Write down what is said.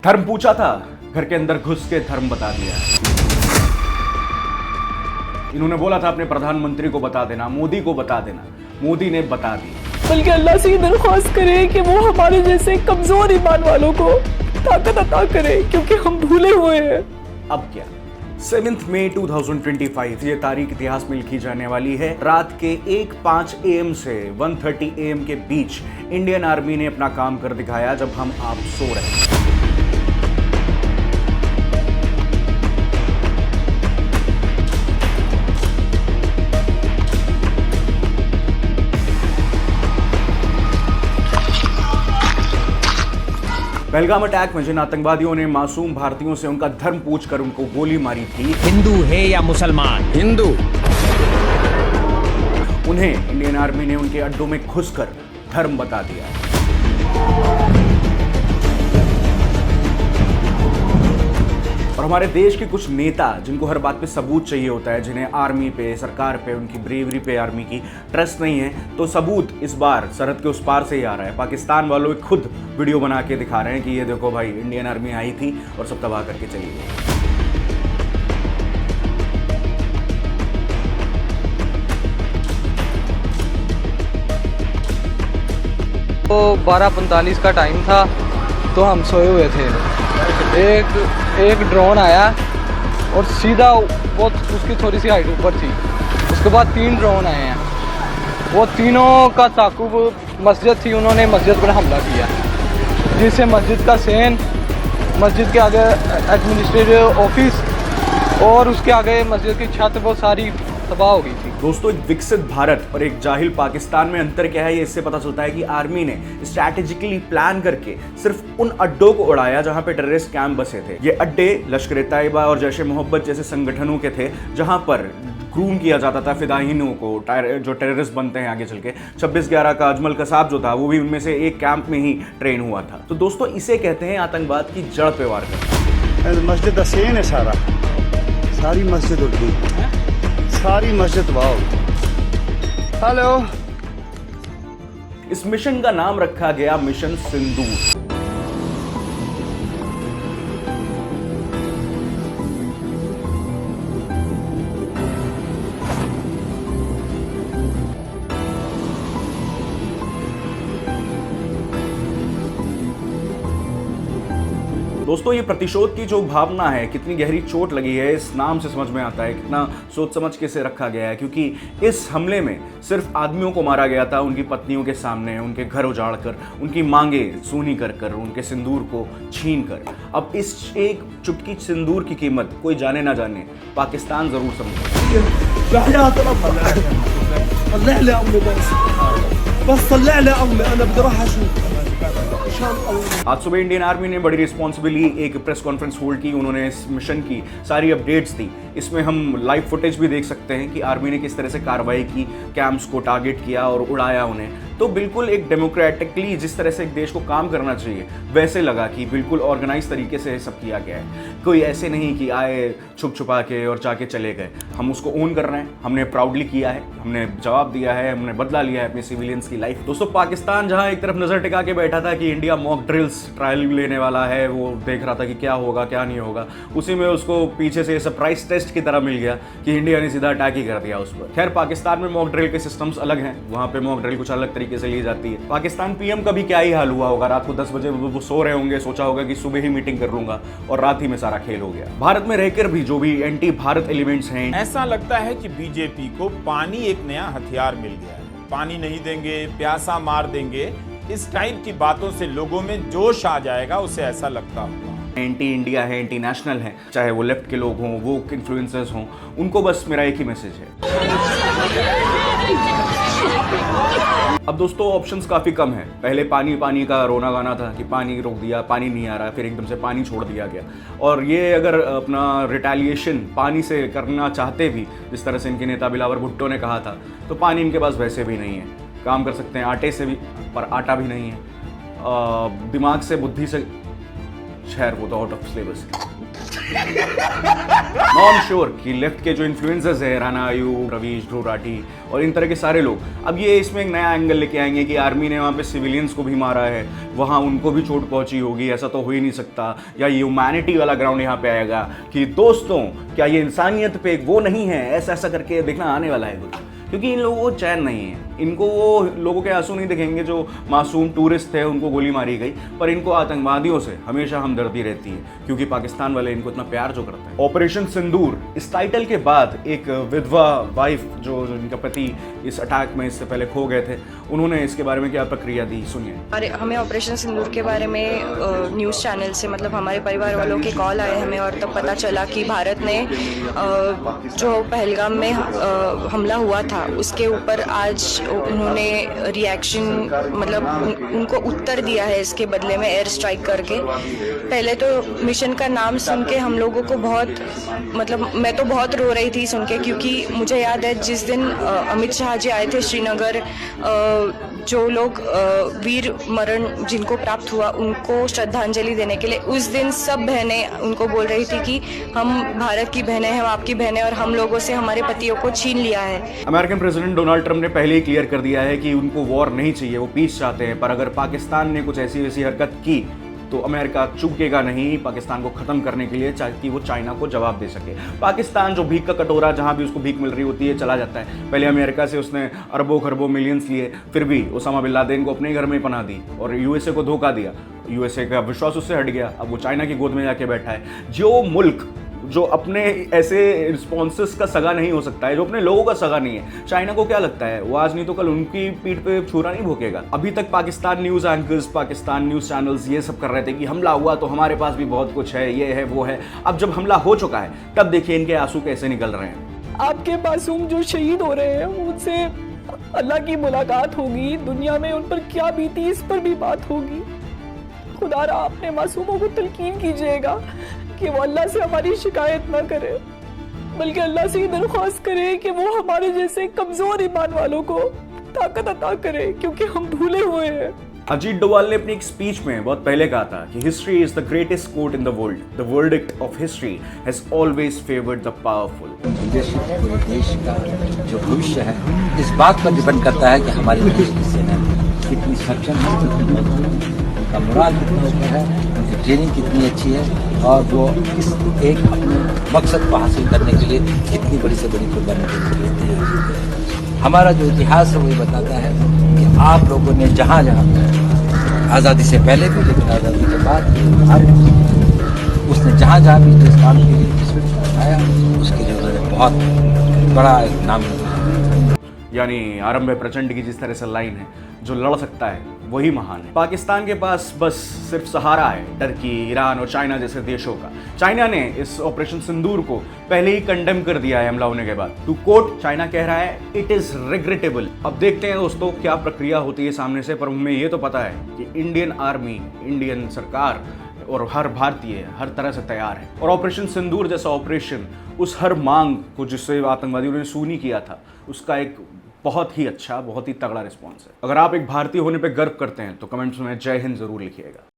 धर्म पूछा था, घर के अंदर घुस के धर्म बता दिया। इन्होंने बोला था अपने प्रधानमंत्री को बता देना, मोदी को बता देना, मोदी ने बता दी। बल्कि अल्लाह से दरख्वास्त करे कि वो हमारे जैसे कमजोर ईमान वालों को ताकत अता करे, क्योंकि हम भूले हुए हैं। अब क्या 7 मई 2025 ये तारीख इतिहास में लिखी जाने वाली है। रात के 1:05 AM से 1:30 AM के बीच इंडियन आर्मी ने अपना काम कर दिखाया जब हम आप सो रहे हैं। पहलगाम अटैक में जिन आतंकवादियों ने मासूम भारतीयों से उनका धर्म पूछकर उनको गोली मारी थी, हिंदू है या मुसलमान, हिंदू, उन्हें इंडियन आर्मी ने उनके अड्डों में घुसकर धर्म बता दिया। और हमारे देश के कुछ नेता जिनको हर बात पे सबूत चाहिए होता है, जिन्हें आर्मी पे, सरकार पे, उनकी ब्रेवरी पे आर्मी की ट्रस्ट नहीं है, तो सबूत इस बार सरहद के उस पार से ही आ रहा है। पाकिस्तान वालों खुद वीडियो बना के दिखा रहे हैं कि ये देखो भाई, इंडियन आर्मी आई थी और सब तबाह करके चली गई। तो 12:45 का टाइम था, तो हम सोए हुए थे। एक ड्रोन आया और सीधा वो उसकी थोड़ी सी हाइट ऊपर थी। उसके बाद 3 ड्रोन आए हैं, वो तीनों का ताकुब मस्जिद थी, उन्होंने मस्जिद पर हमला किया, जिससे मस्जिद का सेन, मस्जिद के आगे एडमिनिस्ट्रेटिव ऑफिस और उसके आगे मस्जिद की छत वो सारी तबाह हो गई थी। दोस्तों, एक विकसित भारत और एक जाहिल पाकिस्तान में अंतर क्या है, ये इससे पता चलता है कि आर्मी ने स्ट्रैटेजिकली प्लान करके सिर्फ उन अड्डों को उड़ाया जहां पे टेररिस्ट कैंप बसे थे। ये अड्डे लश्कर-ए-तैयबा और जैश-ए-मोहब्बत जैसे संगठनों के थे, जहां पर ग्रूम किया जाता था फिदाइनों को, जो टेररिस्ट बनते हैं आगे चल के। 26/11 का अजमल कसाब जो था, वो भी उनमें से एक कैंप में ही ट्रेन हुआ था। तो दोस्तों, इसे कहते हैं आतंकवाद की जड़ पे वार करना। मस्जिद हसैन है, सारी मस्जिद उड़ गई, सारी मस्जिद वाओ। हेलो। इस मिशन का नाम रखा गया मिशन सिंदूर। दोस्तों, ये प्रतिशोध की जो भावना है, कितनी गहरी चोट लगी है, इस नाम से समझ में आता है कितना सोच समझ के इसे रखा गया है। क्योंकि इस हमले में सिर्फ आदमियों को मारा गया था, उनकी पत्नियों के सामने, उनके घर उजाड़ कर, उनकी मांगे सूनी कर कर, उनके सिंदूर को छीन कर। अब इस एक चुटकी सिंदूर की कीमत कोई जाने ना जाने, पाकिस्तान जरूर समझे। आज सुबह इंडियन आर्मी ने बड़ी रिस्पॉन्सिबली एक प्रेस कॉन्फ्रेंस होल्ड की। उन्होंने इस मिशन की सारी अपडेट्स दी। इसमें हम लाइव फुटेज भी देख सकते हैं कि आर्मी ने किस तरह से कार्रवाई की, कैंप्स को टारगेट किया और उड़ाया उन्हें। तो बिल्कुल एक डेमोक्रेटिकली जिस तरह से एक देश को काम करना चाहिए, वैसे लगा कि बिल्कुल ऑर्गेनाइज तरीके से सब किया गया है। कोई ऐसे नहीं कि आए छुप छुपा के और जाके चले गए। हम उसको ओन कर रहे हैं, हमने प्राउडली किया है, हमने जवाब दिया है, हमने बदला लिया है अपने सिविलियंस की लाइफ। दोस्तों, पाकिस्तान जहां एक तरफ नजर टिका के बैठा था कि इंडिया मॉक ड्रिल्स ट्रायल लेने वाला है, वो देख रहा था कि क्या होगा क्या नहीं होगा, उसी में उसको पीछे से सरप्राइज टेस्ट की तरह मिल गया कि इंडिया ने सीधा अटैक ही कर दिया उस पर। खैर, पाकिस्तान में मॉक ड्रिल के सिस्टम्स अलग हैं, वहां पे मॉक ड्रिल कुछ अलग तरीके से ली जाती है। पाकिस्तान पीएम का भी क्या ही हाल हुआ होगा, रात को 10 बजे वो सो रहे होंगे, सोचा होगा कि सुबह ही मीटिंग कर लूंगा और रात ही में सारा खेल हो गया। भारत में रहकर भी जो भी एंटी भारत एलिमेंट्स हैं, ऐसा लगता है कि बीजेपी को पानी एक नया हथियार मिल गया है। पानी नहीं देंगे, प्यासा मार देंगे, इस टाइप की बातों से लोगों में जोश आ जाएगा, उसे ऐसा लगता होगा। एंटी इंडिया है, एंटी नेशनल है, चाहे वो लेफ्ट के लोग हों, वो इन्फ्लुएंसर्स हों, उनको बस मेरा एक ही मैसेज है। अब दोस्तों, ऑप्शंस काफ़ी कम है। पहले पानी पानी का रोना गाना था कि पानी रोक दिया, पानी नहीं आ रहा, फिर एकदम से पानी छोड़ दिया गया। और ये अगर अपना रिटेलिएशन पानी से करना चाहते भी, जिस तरह से इनके नेता बिलावर भुट्टो ने कहा था, तो पानी इनके पास वैसे भी नहीं है। काम कर सकते हैं आटे से भी, पर आटा भी नहीं है। दिमाग से, बुद्धि से खैर वो तो आउट ऑफ सिलेबस है। नॉन श्योर कि लेफ्ट के जो इन्फ्लुएंसर्स है, राणा आयूब, रवीश, ध्रुव राठी और इन तरह के सारे लोग अब ये इसमें एक नया एंगल लेके आएंगे कि आर्मी ने वहाँ पे सिविलियंस को भी मारा है, वहाँ उनको भी चोट पहुंची होगी, ऐसा तो हो ही नहीं सकता, या ये ह्यूमैनिटी वाला ग्राउंड यहाँ पे आएगा कि दोस्तों क्या ये इंसानियत पे वो नहीं है, ऐसा ऐसा करके देखना आने वाला है कुछ। क्योंकि इन लोगों को चैन नहीं है, इनको वो लोगों के आंसू नहीं दिखेंगे जो मासूम टूरिस्ट थे, उनको गोली मारी गई, पर इनको आतंकवादियों से हमेशा हमदर्दी रहती है क्योंकि पाकिस्तान वाले इनको इतना प्यार जो करते हैं। ऑपरेशन सिंदूर इस टाइटल के बाद एक विधवा वाइफ जो इनका पति इस अटैक में इससे पहले खो गए थे, उन्होंने इसके बारे में क्या प्रक्रिया दी, सुनिए। हमें ऑपरेशन सिंदूर के बारे में न्यूज़ चैनल से मतलब हमारे परिवार वालों के कॉल आए हमें, और तब पता चला कि भारत ने जो पहलगाम में हमला हुआ था उसके ऊपर आज उन्होंने रिएक्शन मतलब उनको उत्तर दिया है इसके बदले में एयर स्ट्राइक करके। पहले तो मिशन का नाम सुन के हम लोगों को बहुत मतलब मैं तो बहुत रो रही थी सुन के, क्योंकि मुझे याद है जिस दिन अमित शाह जी आए थे श्रीनगर, जो लोग वीर मरण जिनको प्राप्त हुआ उनको श्रद्धांजलि देने के लिए, उस दिन सब बहनें उनको बोल रही थी कि हम भारत की बहनें हैं, हम आपकी बहनें, और हम लोगों से हमारे पतियों को छीन लिया है। अमेरिकन प्रेसिडेंट डोनाल्ड ट्रंप ने पहले ही क्लियर कर दिया है कि उनको वॉर नहीं चाहिए, वो पीस चाहते हैं, पर अगर पाकिस्तान ने कुछ ऐसी वैसी हरकत की तो अमेरिका चूकेगा नहीं पाकिस्तान को खत्म करने के लिए, ताकि वो चाइना को जवाब दे सके। पाकिस्तान जो भीख का कटोरा जहां भी उसको भीख मिल रही होती है चला जाता है। पहले अमेरिका से उसने अरबों खरबों मिलियंस लिए, फिर भी ओसामा बिन लादेन को अपने घर में पनाह दी और यूएसए को धोखा दिया। यूएसए का विश्वास उससे हट गया, अब वो चाइना की गोद में जाके बैठा है। जो मुल्क जो अपने ऐसे रिस्पॉन्सेस का सगा नहीं हो सकता है, जो अपने लोगों का सगा नहीं है, चाइना को क्या लगता है वो आज नहीं तो कल उनकी पीठ पे छुरा नहीं भोंकेगा। अभी तक Pakistan news anchors, Pakistan news channels ये सब कर रहे थे कि हमला हुआ तो हमारे पास भी बहुत कुछ है, ये है वो है। अब जब हमला हो चुका है तब देखिए इनके आंसू कैसे निकल रहे हैं। आपके मासूम जो शहीद हो रहे हैं उनसे अल्लाह की मुलाकात होगी, दुनिया में उन पर क्या बीती इस पर भी बात होगी। खुदारा अपने मासूमों को तलकीन कीजिएगा कि वो अल्लाह से हमारी शिकायत ना करे, बल्कि अल्लाह से दरख्वास्त करे कि वो हमारे जैसे कमजोर ईमान वालों को ताकत अता करे, क्योंकि हम भूले हुए हैं। अजीत डोवाल ने अपनी एक स्पीच में बहुत पहले कहा था कि history is the greatest court in the world, the verdict of history has always favoured the powerful. देश का जो भविष्य है इस बात पर डिपेंड करता है कि हमारी देश की सेना कितनी सक्षम है, उनका मुराद कितना ऊपर है, उनकी ट्रेनिंग कितनी अच्छी है, और वो इस एक अपने मकसद को हासिल करने के लिए कितनी बड़ी से बड़ी कुर्बानी देते हैं। हमारा जो इतिहास है वो बताता है कि आप लोगों ने जहाँ जहाँ आज़ादी से पहले भी, लेकिन आज़ादी के बाद अब उसने जहाँ जहाँ भी इस काम के लिए उठाया उसके लिए उन्होंने बहुत बड़ा एक नाम। यानी आरंभ प्रचंड की जिस तरह से लाइन है, जो लड़ सकता है वही महान है। पाकिस्तान के पास बस सिर्फ सहारा है टर्की, ईरान और चाइना जैसे देशों का। चाइना ने इस ऑपरेशन सिंदूर को पहले ही कंडेम कर दिया है हमला होने के बाद। टू कोट, चाइना कह रहा है इट इज रिग्रेटेबल। अब देखते हैं दोस्तों क्या प्रक्रिया होती है सामने से, पर हमें ये तो पता है कि इंडियन आर्मी, इंडियन सरकार और हर भारतीय हर तरह से तैयार है। और ऑपरेशन सिंदूर जैसा ऑपरेशन उस हर मांग को जिससे आतंकवादियों ने सूनी किया था उसका एक बहुत ही अच्छा, बहुत ही तगड़ा रिस्पॉन्स है। अगर आप एक भारतीय होने पे गर्व करते हैं तो कमेंट्स में जय हिंद जरूर लिखिएगा।